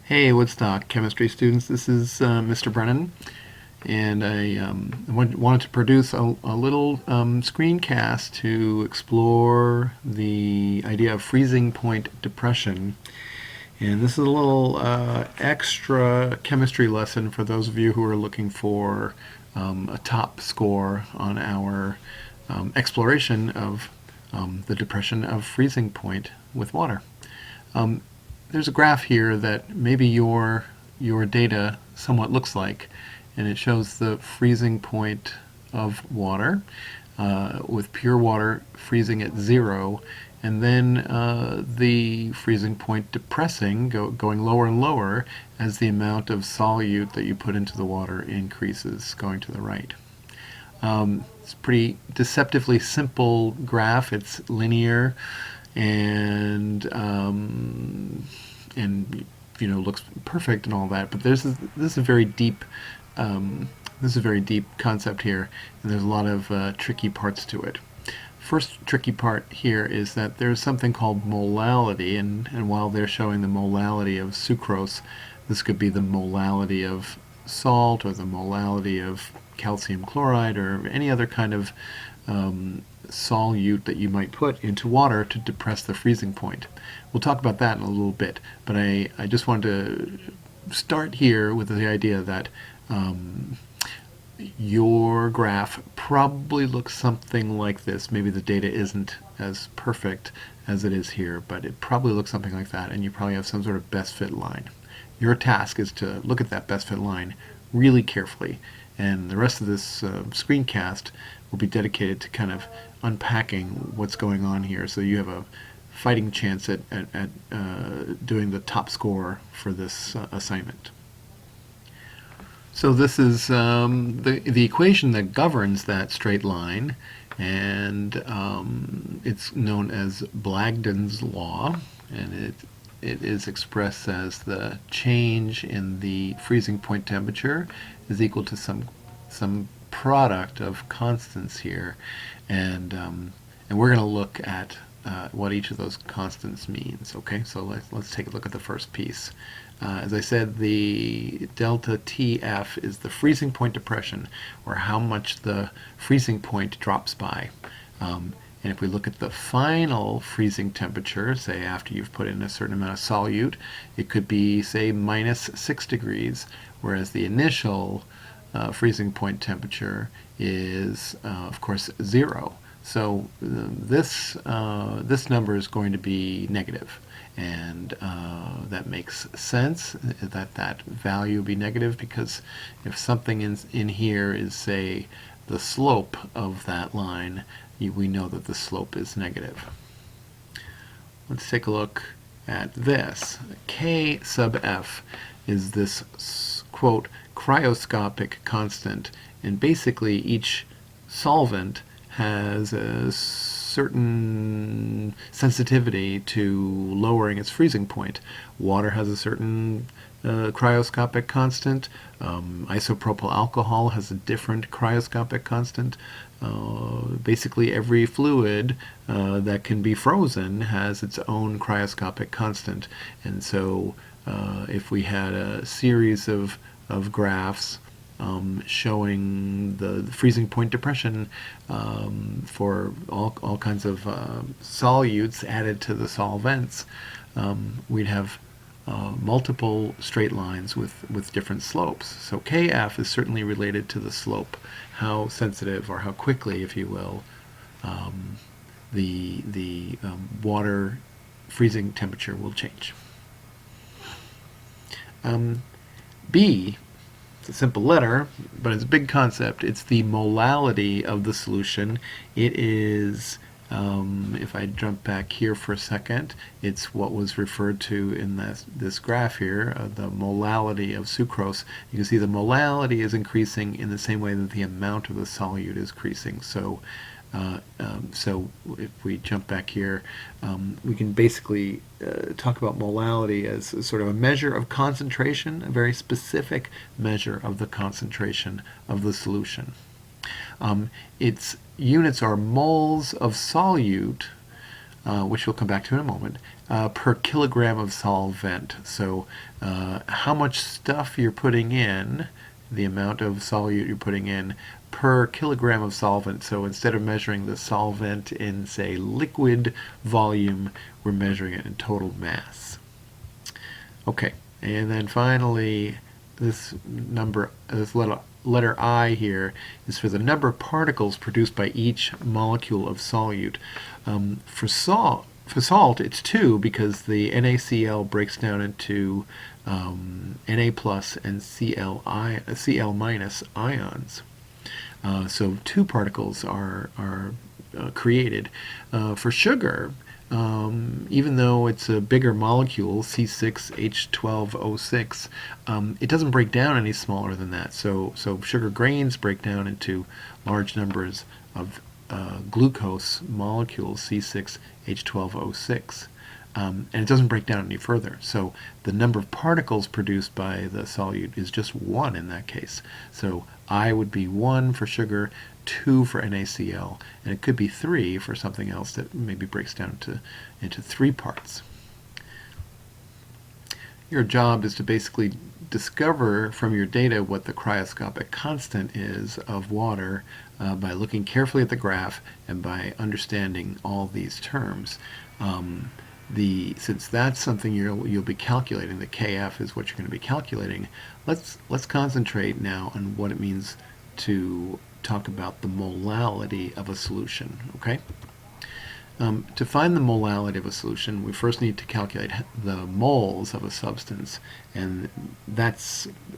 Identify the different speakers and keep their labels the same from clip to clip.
Speaker 1: Hey, Woodstock chemistry students. This is Mr. Brennan, and I wanted to produce a little screencast to explore the idea of freezing point depression. And this is a little extra chemistry lesson for those of you who are looking for a top score on our exploration of the depression of freezing point with water. Um, there's a graph here that maybe your data somewhat looks like, and it shows the freezing point of water with pure water freezing at 0, and then the freezing point depressing, going lower and lower as the amount of solute that you put into the water increases, going to the right. It's a pretty deceptively simple graph. It's linear, and looks perfect and all that. But this is a very deep concept here, and there's a lot of tricky parts to it. First tricky part here is that there's something called molality, and while they're showing the molality of sucrose, this could be the molality of salt or the molality of calcium chloride or any other kind of solute that you might put into water to depress the freezing point. We'll talk about that in a little bit, but I just wanted to start here with the idea that your graph probably looks something like this. Maybe the data isn't as perfect as it is here, but it probably looks something like that, and you probably have some sort of best fit line. Your task is to look at that best fit line really carefully, and the rest of this screencast will be dedicated to kind of unpacking what's going on here, so you have a fighting chance at doing the top score for this assignment. So this is the equation that governs that straight line, and it's known as Blagden's law, and it is expressed as the change in the freezing point temperature is equal to some product of constants here, and we're going to look at what each of those constants means. Okay, so let's take a look at the first piece. As I said, the delta TF is the freezing point depression, or how much the freezing point drops by. And if we look at the final freezing temperature, say after you've put in a certain amount of solute, it could be, say, -6 degrees, whereas the initial freezing point temperature is, of course, 0. So this number is going to be negative, and that makes sense that value be negative, because if something in here is, say, the slope of that line, we know that the slope is negative. Let's take a look at this. K sub f is this, quote, cryoscopic constant, and basically each solvent has a certain sensitivity to lowering its freezing point. Water has a certain cryoscopic constant. Isopropyl alcohol has a different cryoscopic constant. Basically every fluid that can be frozen has its own cryoscopic constant, and so if we had a series of graphs showing the freezing point depression for all kinds of solutes added to the solvents, we'd have multiple straight lines with different slopes. So Kf is certainly related to the slope, how sensitive, or how quickly, if you will, the water freezing temperature will change. B, it's a simple letter, but it's a big concept. It's the molality of the solution. It is, if I jump back here for a second, it's what was referred to in this graph here, the molality of sucrose. You can see the molality is increasing in the same way that the amount of the solute is increasing. So if we jump back here, we can basically talk about molality as sort of a measure of concentration, a very specific measure of the concentration of the solution. Its units are moles of solute, which we'll come back to in a moment, per kilogram of solvent. So how much stuff you're putting in, the amount of solute you're putting in per kilogram of solvent. So instead of measuring the solvent in, say, liquid volume, we're measuring it in total mass. Okay, and then finally, this letter I here is for the number of particles produced by each molecule of solute. For salt, it's 2 because the NaCl breaks down into Na plus and Cl minus ions. So 2 particles are created. For sugar, even though it's a bigger molecule, C6H12O6, it doesn't break down any smaller than that. So sugar grains break down into large numbers of glucose molecules, C6H12O6. And it doesn't break down any further. So the number of particles produced by the solute is just 1 in that case. So I would be 1 for sugar, 2 for NaCl, and it could be 3 for something else that maybe breaks down into 3 parts. Your job is to basically discover from your data what the cryoscopic constant is of water by looking carefully at the graph and by understanding all these terms. Since that's something you'll be calculating, the KF is what you're going to be calculating, let's concentrate now on what it means to talk about the molality of a solution, okay? To find the molality of a solution, we first need to calculate the moles of a substance, and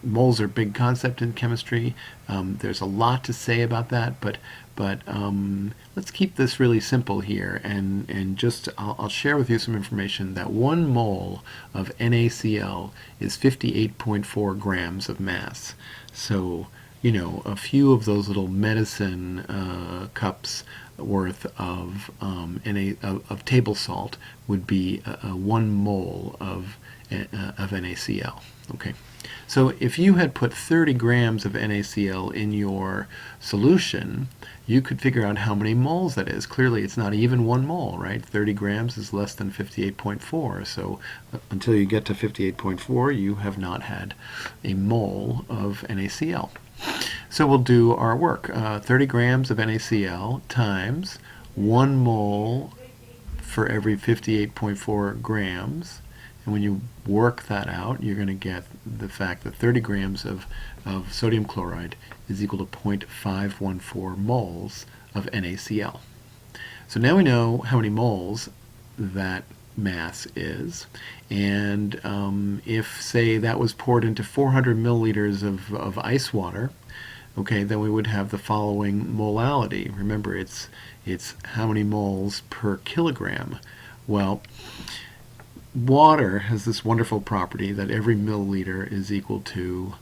Speaker 1: moles are a big concept in chemistry. There's a lot to say about that, but let's keep this really simple here, and just I'll share with you some information that 1 mole of NaCl is 58.4 grams of mass. So, you know, a few of those little medicine cups worth of table salt would be 1 mole of NaCl. Okay, so if you had put 30 grams of NaCl in your solution, you could figure out how many moles that is. Clearly, it's not even 1 mole, right? 30 grams is less than 58.4. So until you get to 58.4, you have not had a mole of NaCl. So we'll do our work. 30 grams of NaCl times 1 mole for every 58.4 grams. And when you work that out, you're going to get the fact that 30 grams of sodium chloride is equal to 0.514 moles of NaCl. So now we know how many moles that mass is, and if, say, that was poured into 400 milliliters of ice water, okay, then we would have the following molality. Remember, it's how many moles per kilogram. Well, water has this wonderful property that every milliliter is equal to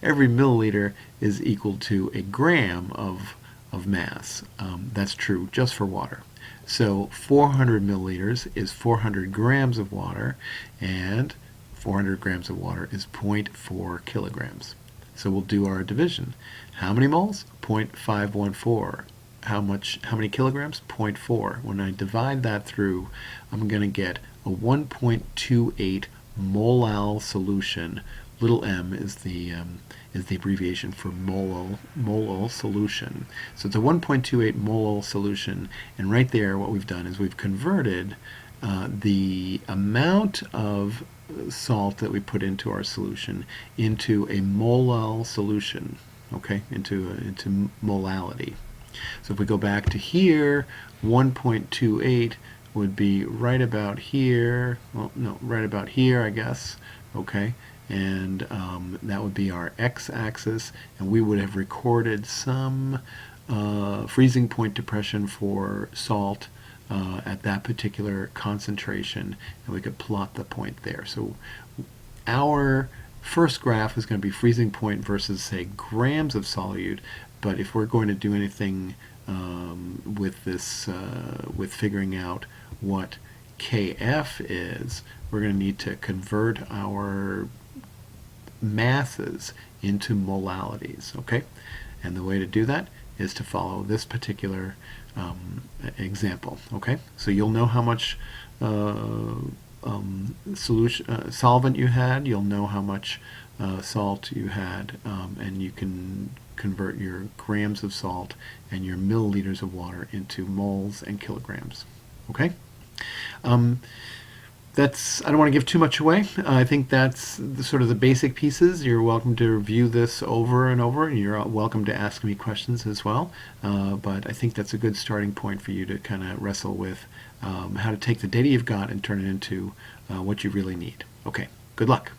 Speaker 1: every milliliter is equal to a gram of mass. That's true just for water. So 400 milliliters is 400 grams of water, and 400 grams of water is 0.4 kilograms. So we'll do our division. How many moles? 0.514. How many kilograms? 0.4. When I divide that through, I'm going to get a 1.28 molal solution. Little m is the abbreviation for molal solution. So it's a 1.28 molal solution, and right there what we've done is we've converted the amount of salt that we put into our solution into a molal solution, okay, into molality. So if we go back to here, 1.28 would be right about here, well, no, right about here, I guess, okay, and that would be our x-axis, and we would have recorded some freezing point depression for salt at that particular concentration, and we could plot the point there. So our first graph is going to be freezing point versus, say, grams of solute, but if we're going to do anything with this, with figuring out what KF is, we're going to need to convert our masses into molalities, okay? And the way to do that is to follow this particular example. Okay, so you'll know how much solvent you had. You'll know how much salt you had, and you can convert your grams of salt and your milliliters of water into moles and kilograms. Okay. I don't want to give too much away. I think that's sort of the basic pieces. You're welcome to review this over and over, and you're welcome to ask me questions as well. But I think that's a good starting point for you to kind of wrestle with how to take the data you've got and turn it into what you really need. Okay, good luck.